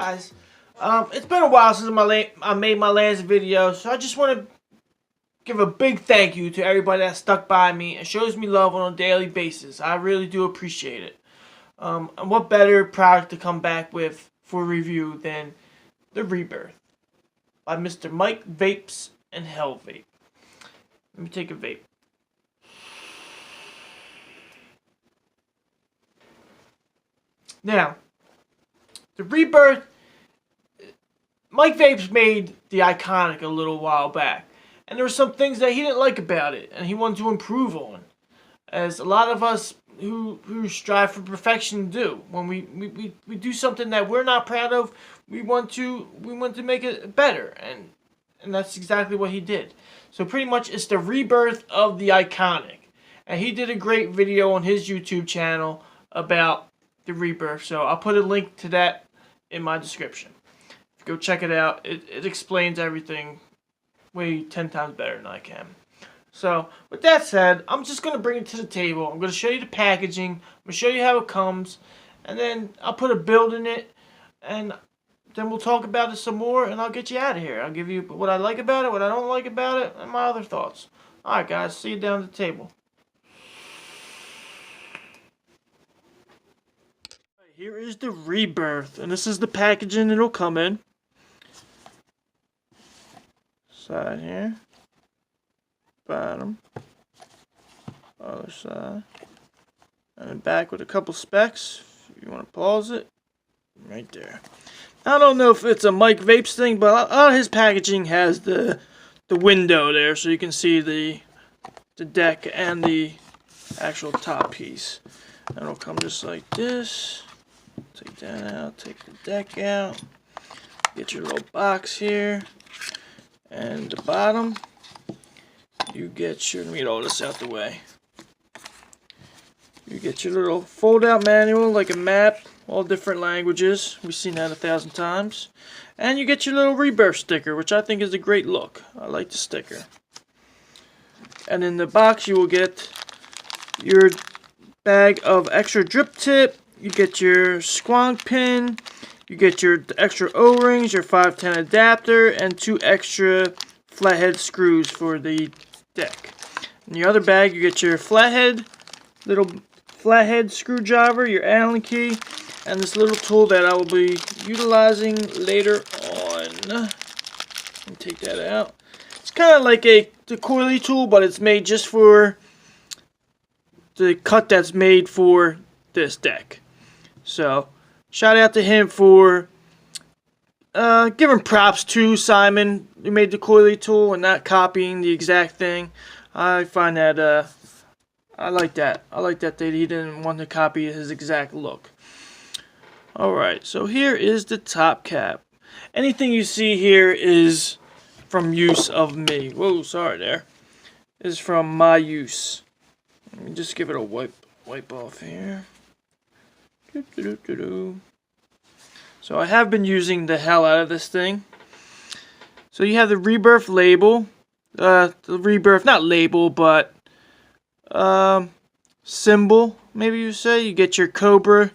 guys, it's been a while since I made my last video, so I just want to give a big thank you to everybody that stuck by me and shows me love on a daily basis. I really do appreciate it. And what better product to come back with for review than the Rebirth by Mr. Mike Vapes and Hellvape. Let me take a vape. Now, the Rebirth, Mike Vapes made the Iconic a little while back. And there were some things that he didn't like about it, and he wanted to improve on. As a lot of us who strive for perfection do. When we do something that we're not proud of, we want to make it better. And that's exactly what he did. So pretty much it's the Rebirth of the Iconic. And he did a great video on his YouTube channel about the Rebirth. So I'll put a link to that in my description. Go check it out. It explains everything way 10 times better than I can. So with that said, I'm just going to bring it to the table. I'm going to show you the packaging. I'm going to show you how it comes. And then I'll put a build in it. And then we'll talk about it some more. And I'll get you out of here. I'll give you what I like about it, what I don't like about it, and my other thoughts. Alright guys, see you down at the table. Here is the Rebirth. And this is the packaging it'll come in. Side here. Bottom, other side, and then back with a couple specs. If you want to pause it, right there. I don't know if it's a Mike Vapes thing, but a lot of his packaging has the window there, so you can see the deck and the actual top piece. And it'll come just like this. Take that out, take the deck out, get your little box here, and the bottom. You get your, let me get all this out the way. You get your little fold-out manual, like a map, all different languages. We've seen that 1,000 times. And you get your little Rebirth sticker, which I think is a great look. I like the sticker. And in the box, you will get your bag of extra drip tip. You get your squonk pin. You get your extra O-rings, your 510 adapter, and 2 extra flathead screws for the deck. In your other bag, you get your little flathead screwdriver, your Allen key, and this little tool that I will be utilizing later on. Let me take that out. It's kind of like the coily tool, but it's made just for the cut that's made for this deck. So, shout out to him for giving props to Simon, who made the coily tool, and not copying the exact thing. I find that, I like that. I like that he didn't want to copy his exact look. Alright, so here is the top cap. Anything you see here is from use of me. Whoa, sorry there. Is from my use. Let me just give it a wipe off here. So I have been using the hell out of this thing. So you have the Rebirth label. The Rebirth, not label, but symbol, maybe you say. You get your Cobra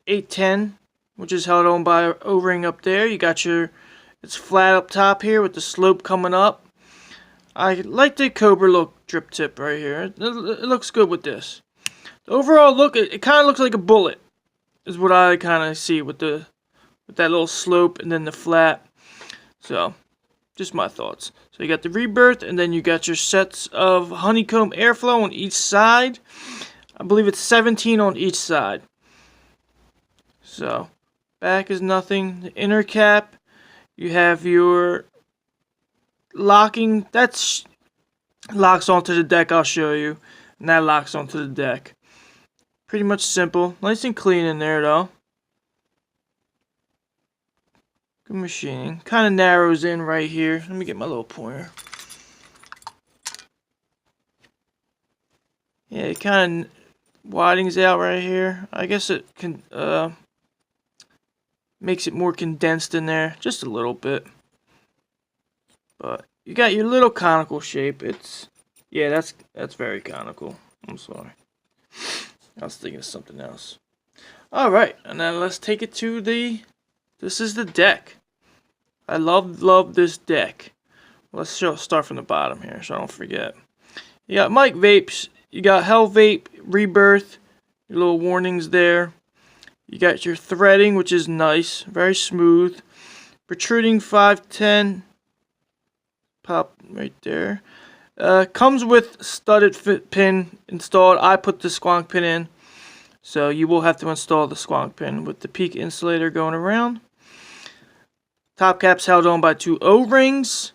810, which is held on by an O-ring up there. You got your, it's flat up top here with the slope coming up. I like the Cobra look drip tip right here. It looks good with this. The overall look, it kind of looks like a bullet. Is what I kind of see with that little slope and then the flat. So, just my thoughts. So you got the Rebirth, and then you got your sets of honeycomb airflow on each side. I believe it's 17 on each side. So, back is nothing. The inner cap, you have your locking. That's locks onto the deck. I'll show you, and that locks onto the deck. Pretty much simple. Nice and clean in there, though. Good machining. Kind of narrows in right here. Let me get my little pointer. Yeah, it kind of widens out right here. I guess it can makes it more condensed in there. Just a little bit. But you got your little conical shape. It's, yeah, that's very conical. I'm sorry. I was thinking of something else. Alright, and then let's take it to the this is the deck. I love this deck. Let's start from the bottom here so I don't forget. You got Mike Vapes, you got Hellvape, Rebirth, your little warnings there. You got your threading, which is nice, very smooth. Protruding 510 pop right there. Comes with studded pin installed. I put the squonk pin in, so you will have to install the squonk pin with the peak insulator going around. Top cap's held on by 2 O-rings.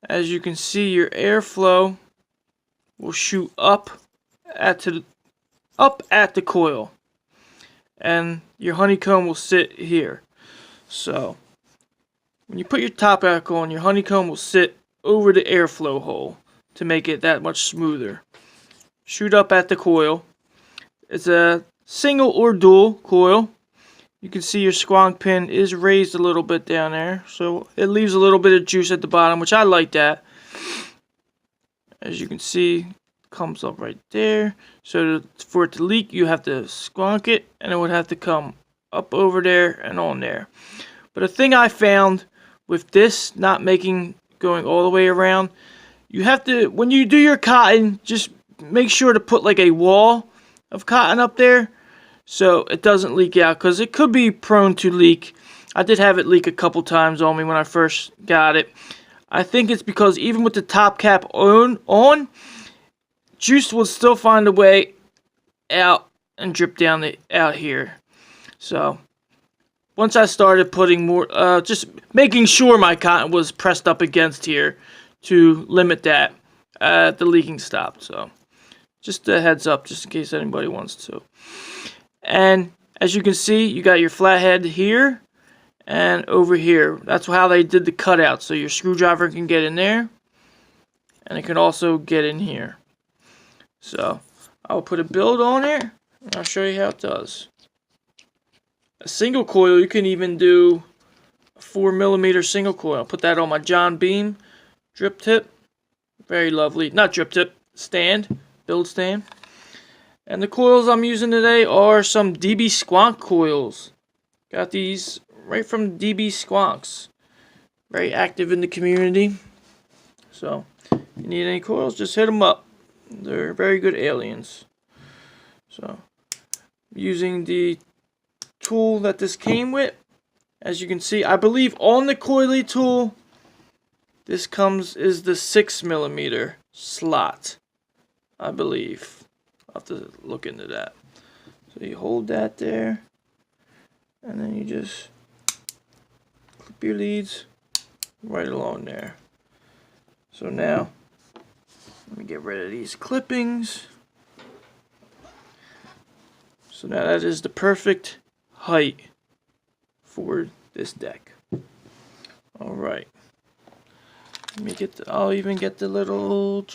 As you can see, your airflow will shoot up at the coil, and your honeycomb will sit here. So when you put your top back on, your honeycomb will sit over the airflow hole to make it that much smoother. Shoot up at the coil. It's a single or dual coil. You can see your squonk pin is raised a little bit down there, so it leaves a little bit of juice at the bottom, which I like that. As you can see, it comes up right there. So for it to leak, you have to squonk it, and it would have to come up over there and on there. But a thing I found with this not going all the way around, you have to, when you do your cotton, just make sure to put like a wall of cotton up there so it doesn't leak out, because it could be prone to leak. I did have it leak a couple times on me when I first got it. I think it's because even with the top cap on, juice will still find a way out and drip down out here. So once I started putting more, just making sure my cotton was pressed up against here to limit that, the leaking stopped. So just a heads up, just in case anybody wants to. And as you can see, you got your flathead here and over here. That's how they did the cutout, so your screwdriver can get in there, and it can also get in here. So I'll put a build on it, and I'll show you how it does. A single coil, you can even do a 4mm single coil. I'll put that on my John Beam drip tip. Very lovely. Not drip tip, stand, build stand. And the coils I'm using today are some DBSquonk coils. Got these right from DBSquonks. Very active in the community. So, if you need any coils, just hit them up. They're very good aliens. So, using the tool that this came with, as you can see, I believe on the coily tool, this is the 6mm slot, I believe. I'll have to look into that. So you hold that there, and then you just clip your leads right along there. So now, let me get rid of these clippings. So now that is the perfect height for this deck. Alright. I'll even get the little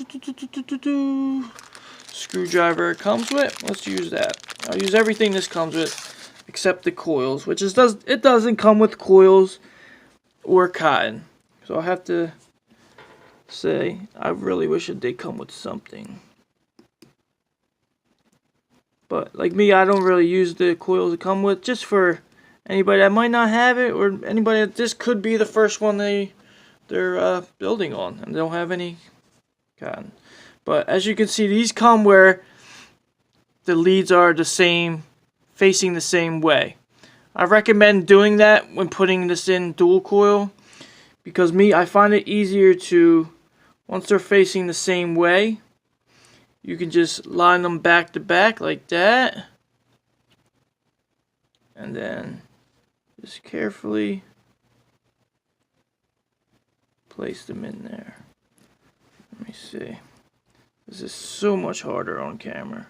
screwdriver it comes with. Let's use that. I'll use everything this comes with except the coils, which it doesn't come with coils or cotton. So I have to say, I really wish it did come with something. But like me, I don't really use the coils that come with, just for anybody that might not have it, or anybody that this could be the first one they're building on and they don't have any cotton. But as you can see, these come where the leads are the same, facing the same way. I recommend doing that when putting this in dual coil, because I find it easier to, once they're facing the same way, you can just line them back to back like that, and then just carefully place them in there. Let me see. This is so much harder on camera.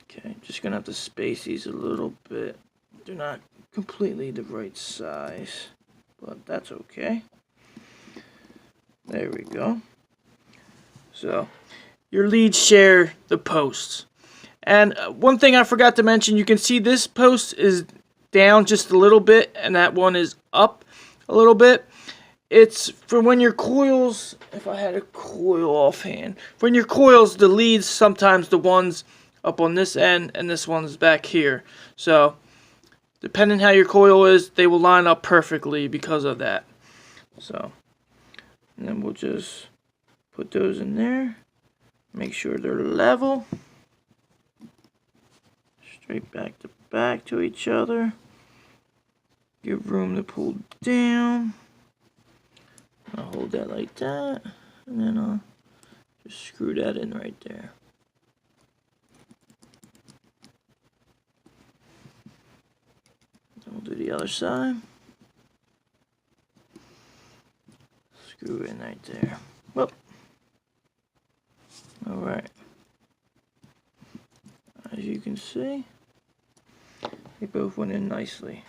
Okay, just gonna have to space these a little bit. They're not completely the right size, but that's okay. There we go. So, your leads share the posts. And one thing I forgot to mention, you can see this post is down just a little bit, and that one is up a little bit. It's for when your coils, if I had a coil offhand, when your coils, the leads, sometimes the ones up on this end and this one's back here. So depending how your coil is, they will line up perfectly because of that. So, and then we'll just put those in there. Make sure they're level. Straight back to each other. Give room to pull down. I'll hold that like that. And then I'll just screw that in right there. Then we'll do the other side. Screw in right there. Whoop. Alright. As you can see, they both went in nicely.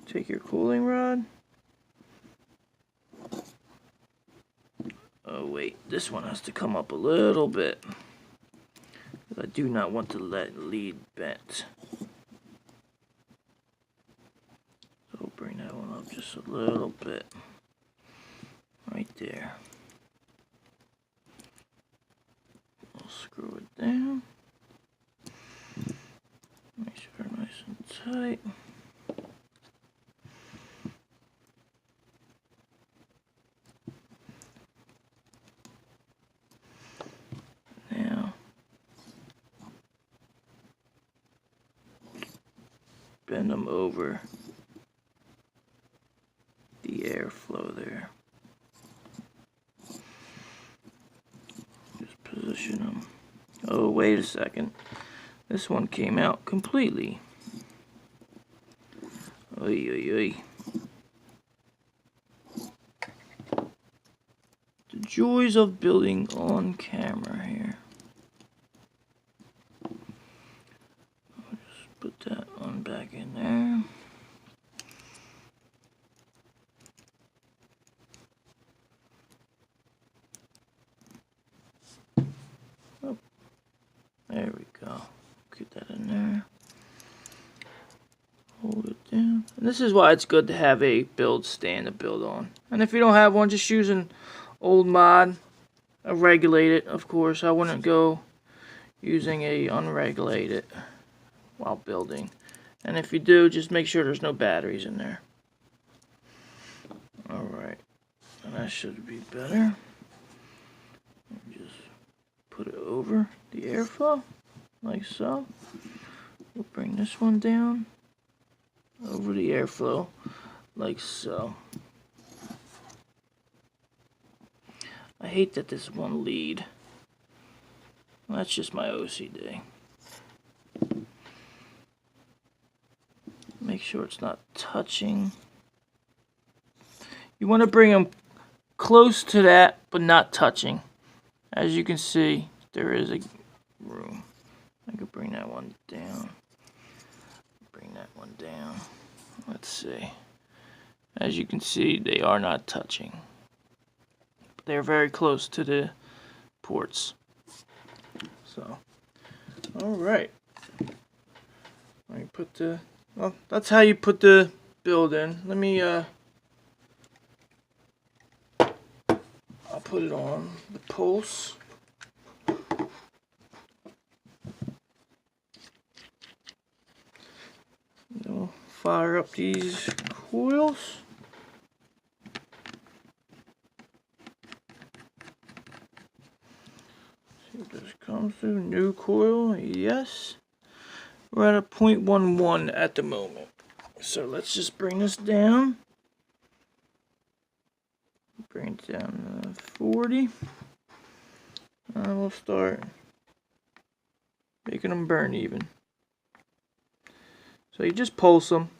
Take your cooling rod. Oh wait, this one has to come up a little bit, because I do not want to let lead bent. So we'll bring that one up just a little bit. Right there. We'll screw it down. Make sure they're nice and tight. Now, bend them over the airflow there. Just position them. Oh, wait a second. This one came out completely. Oy, oy, oy. The joys of building on camera here. I'll just put that one back in there. Oh, there we go. Get that in there. Hold it down. And this is why it's good to have a build stand to build on. And if you don't have one, just use an old mod. A regulated, of course. I wouldn't go using a unregulated while building. And if you do, just make sure there's no batteries in there. Alright. And that should be better. Just put it over the airflow. Like so. We'll bring this one down over the airflow, like so. I hate that this one lead. Well, that's just my OCD. Make sure it's not touching. You want to bring them close to that, but not touching. As you can see, there is a room. I could bring that one down. Bring that one down. Let's see. As you can see, they are not touching. They're very close to the ports. So, alright. Let me put the... Well, that's how you put the build in. Let me, I'll put it on the pulse. We'll fire up these coils. See if this comes through. New coil, yes. We're at a 0.11 at the moment. So let's just bring this down. Bring it down to 40. And we'll start making them burn even. So you just pulse them.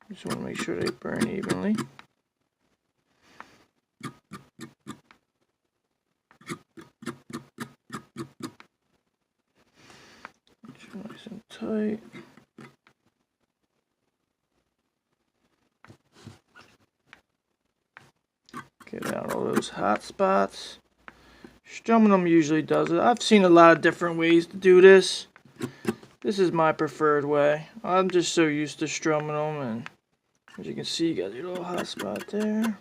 Just want to make sure they burn evenly. Nice and tight. Get out all those hot spots. Strumming them usually does it. I've seen a lot of different ways to do this. This is my preferred way. I'm just so used to strumming them, and as you can see, you got your little hot spot there.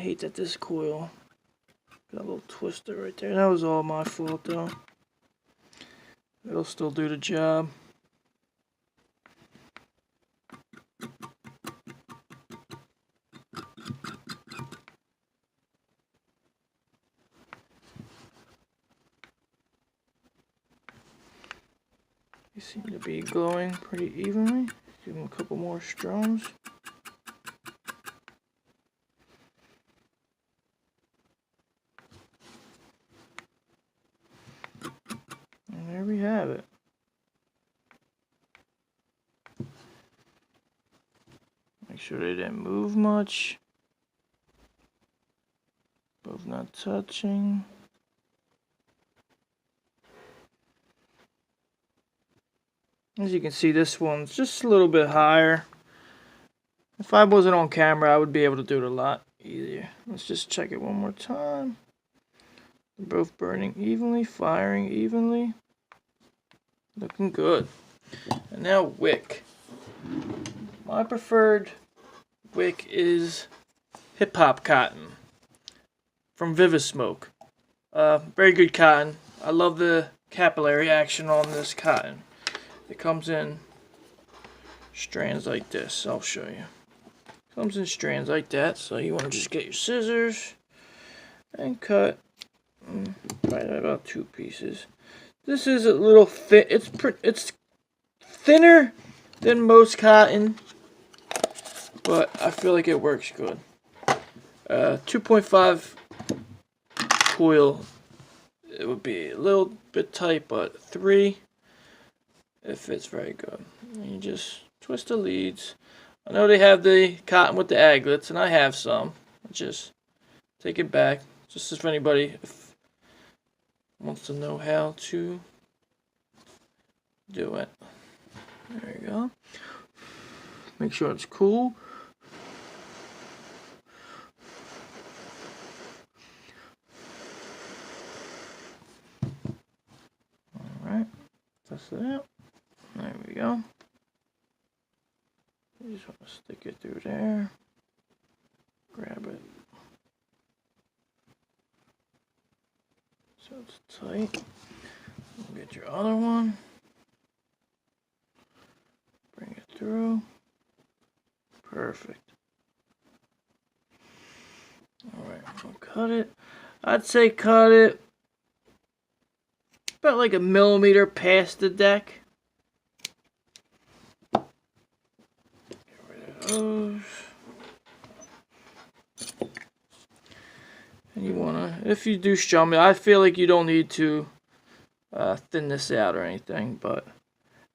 hate that this coil got a little twister right there. That was all my fault though. It'll still do the job. They seem to be glowing pretty evenly. Give them a couple more strums. And there we have it. Make sure they didn't move much. Both not touching. As you can see, this one's just a little bit higher. If I wasn't on camera, I would be able to do it a lot easier. Let's just check it one more time. They're both burning evenly, firing evenly. Looking good. And now wick. My preferred wick is Hip Hop Cotton from VivaSmoke. Very good cotton. I love the capillary action on this cotton. It comes in strands like this. I'll show you. It comes in strands like that. So you want to just get your scissors and cut probably about 2 pieces. This is a little thin. It's thinner than most cotton, but I feel like it works good. 2.5 coil. It would be a little bit tight, but 3. It fits very good. And you just twist the leads. I know they have the cotton with the aglets, and I have some. Just take it back, just if anybody wants to know how to do it. There you go. Make sure it's cool. Alright, test it out. There we go. You just want to stick it through there. Grab it. So it's tight. We'll get your other one. Bring it through. Perfect. Alright, we'll cut it. I'd say cut it about like 1 millimeter past the deck. And you wanna, if you do strum it, I feel like you don't need to thin this out or anything, but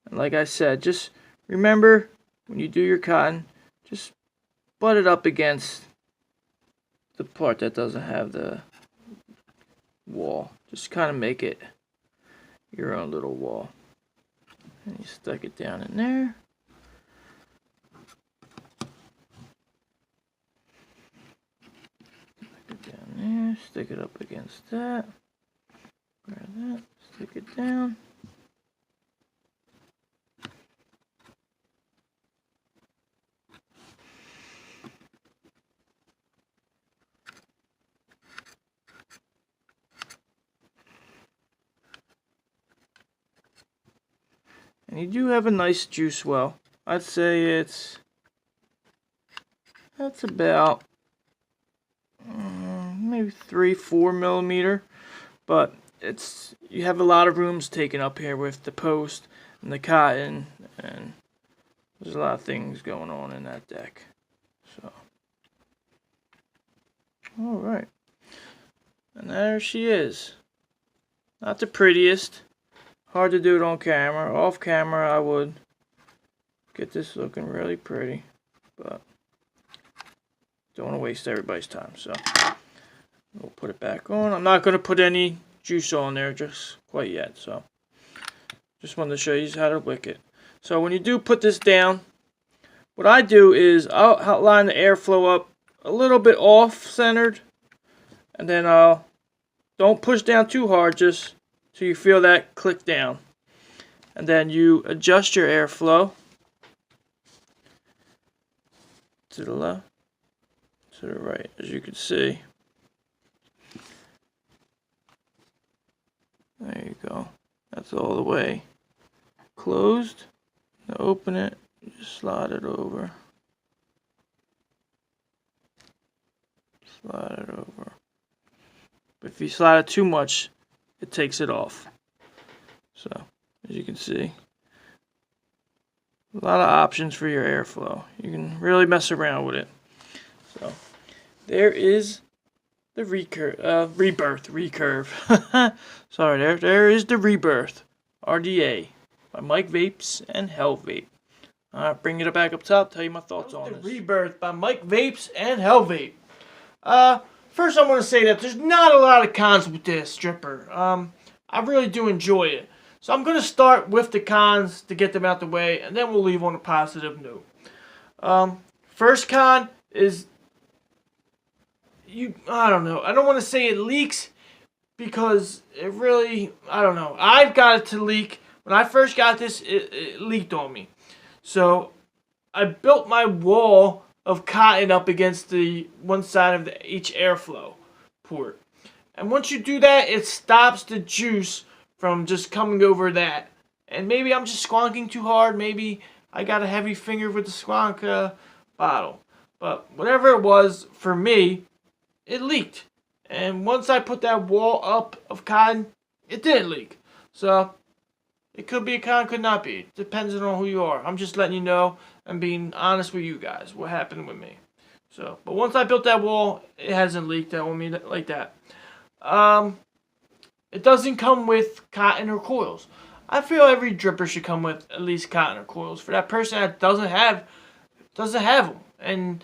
and like I said, just remember when you do your cotton, just butt it up against the part that doesn't have the wall. Just kind of make it your own little wall, and you stick it down in there. There, stick it up against that, grab that, stick it down. And you do have a nice juice well. I'd say that's about maybe 3-4 millimeter, but you have a lot of rooms taken up here with the post and the cotton, and there's a lot of things going on in that deck. So, all right, and there she is. Not the prettiest. Hard to do it on camera. Off camera, I would get this looking really pretty, but don't want to waste everybody's time, so we'll put it back on. I'm not going to put any juice on there just quite yet, so just wanted to show you how to wick it. So when you do put this down, what I do is I'll outline the airflow up a little bit off-centered, and then don't push down too hard, just so you feel that click down. And then you adjust your airflow to the left, to the right, as you can see. There you go. That's all the way closed. Now open it, just slide it over. Slide it over. But if you slide it too much, it takes it off. So, as you can see, a lot of options for your airflow. You can really mess around with it. So, there is the recurve. Sorry, there is the Rebirth RDA by Mike Vapes and Hellvape. Bring it back up top, tell you my thoughts on it. Rebirth by Mike Vapes and Hellvape. First I want to say that there's not a lot of cons with this stripper. I really do enjoy it. So I'm going to start with the cons to get them out the way, and then we'll leave on a positive note. First con is, I don't know. I don't want to say it leaks because it really, I don't know. I've got it to leak. When I first got this, it leaked on me. So I built my wall of cotton up against the one side of each airflow port. And once you do that, it stops the juice from just coming over that. And maybe I'm just squonking too hard. Maybe I got a heavy finger with the squonk bottle. But whatever it was, for me, it leaked. And once I put that wall up of cotton, it didn't leak. So it could be a con, could not be. Depends on who you are. I'm just letting you know and being honest with you guys what happened with me. So, but once I built that wall, it hasn't leaked on me like that. It doesn't come with cotton or coils. I feel every dripper should come with at least cotton or coils. For that person that doesn't have them, and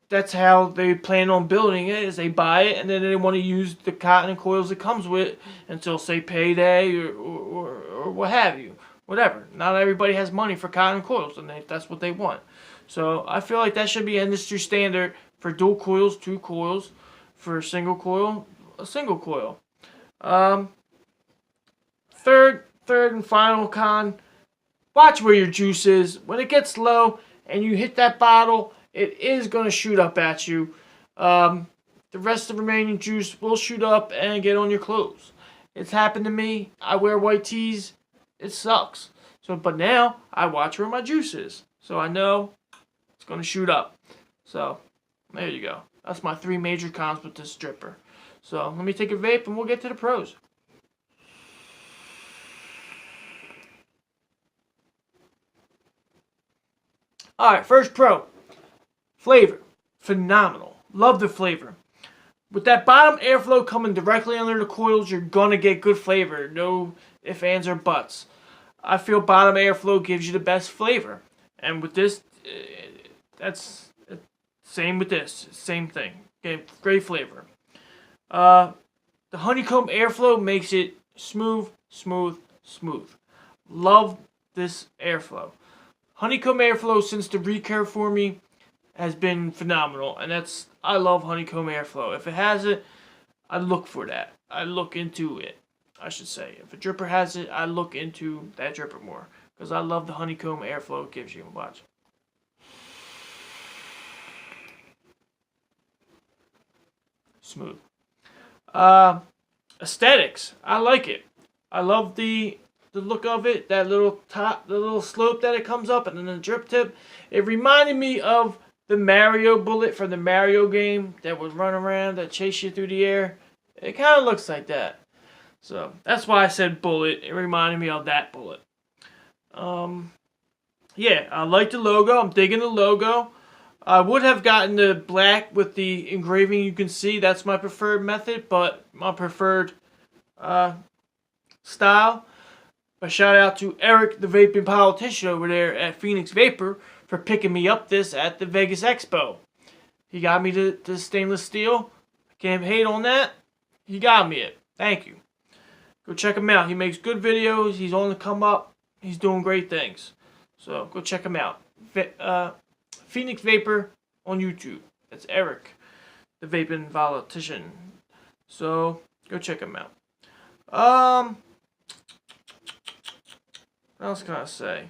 that's how they plan on building it. Is they buy it and then they want to use the cotton and coils it comes with until say payday or what have you, whatever. Not everybody has money for cotton and coils, and that's what they want. So I feel like that should be industry standard for dual coils, 2 coils. For a single coil, a single coil. Third and final con, watch where your juice is. When it gets low and you hit that bottle, it is going to shoot up at you. The rest of the remaining juice will shoot up and get on your clothes. It's happened to me. I wear white tees. It sucks. So, but now I watch where my juice is. So I know it's going to shoot up. So there you go. That's my 3 major cons with this stripper. So let me take a vape and we'll get to the pros. Alright, first pro. Flavor. Phenomenal. Love the flavor. With that bottom airflow coming directly under the coils, you're going to get good flavor. No ifs, ands, or buts. I feel bottom airflow gives you the best flavor. And with this, that's same with this. Same thing. Okay, great flavor. The honeycomb airflow makes it smooth, smooth, smooth. Love this airflow. Honeycomb airflow since the recurve for me has been phenomenal, and I love honeycomb airflow. If it has it, I look for that. I look into it, I should say. If a dripper has it, I look into that dripper more because I love the honeycomb airflow it gives you. Watch. Smooth. Aesthetics. I like it. I love the look of it. That little top, the little slope that it comes up, and then the drip tip. It reminded me of the Mario bullet from the Mario game that would run around, that chase you through the air. It kind of looks like that. So that's why I said bullet. It reminded me of that bullet. Yeah, I like the logo. I'm digging the logo. I would have gotten the black with the engraving. You can see that's my preferred method, but my preferred style. A shout out to Eric, the vaping politician over there at Phoenix Vapor, for picking me up this at the Vegas Expo. He got me the stainless steel. I can't hate on that. He got me it. Thank you. Go check him out. He makes good videos. He's on the come up. He's doing great things. So go check him out. Phoenix Vapor on YouTube. That's Eric, the vaping politician. So go check him out. What else can I say?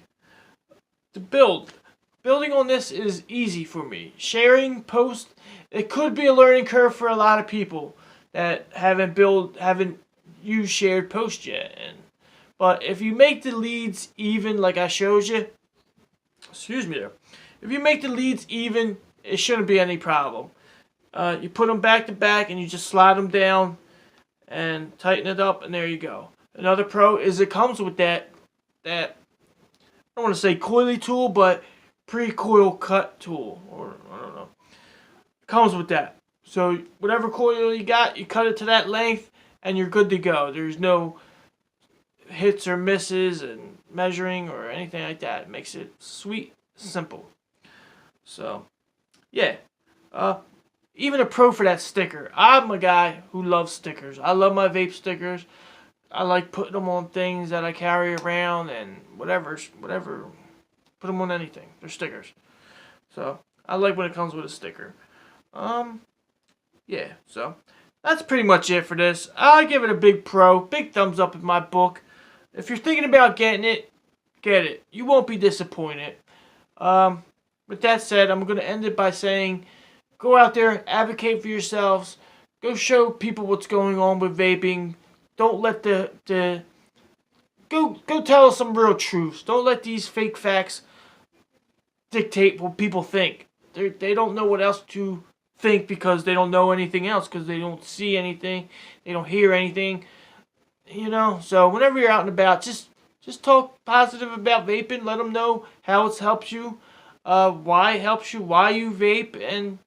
The building on this is easy for me. Sharing post it could be a learning curve for a lot of people that haven't used shared post yet. But if you make the leads even, like I showed you, excuse me there, if you make the leads even, it shouldn't be any problem. You put them back to back and you just slide them down and tighten it up, and there you go. Another pro is it comes with that I don't want to say coily tool, but pre-coil cut tool, or I don't know. It comes with that. So whatever coil you got, you cut it to that length and you're good to go. There's no hits or misses and measuring or anything like that. It makes it sweet, simple. So yeah. Even a pro for that sticker. I'm a guy who loves stickers. I love my vape stickers. I like putting them on things that I carry around and whatever. Put them on anything. They're stickers. So I like when it comes with a sticker. Yeah. So that's pretty much it for this. I give it a big pro. Big thumbs up in my book. If you're thinking about getting it, get it. You won't be disappointed. With that said, I'm going to end it by saying, go out there, advocate for yourselves. Go show people what's going on with vaping. Don't let go tell us some real truths. Don't let these fake facts dictate what people think. They don't know what else to think because they don't know anything else, because they don't see anything, they don't hear anything. You know, so whenever you're out and about, just talk positive about vaping. Let them know how it helps you, why it helps you, why you vape, and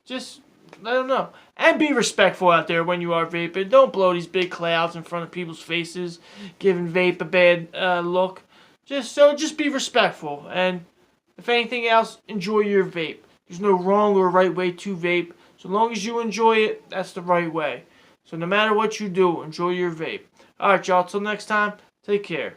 just let them know. And be respectful out there when you are vaping. Don't blow these big clouds in front of people's faces, giving vape a bad look. Just be respectful. And if anything else, enjoy your vape. There's no wrong or right way to vape. So long as you enjoy it, that's the right way. So no matter what you do, enjoy your vape. Alright, y'all. Till next time, take care.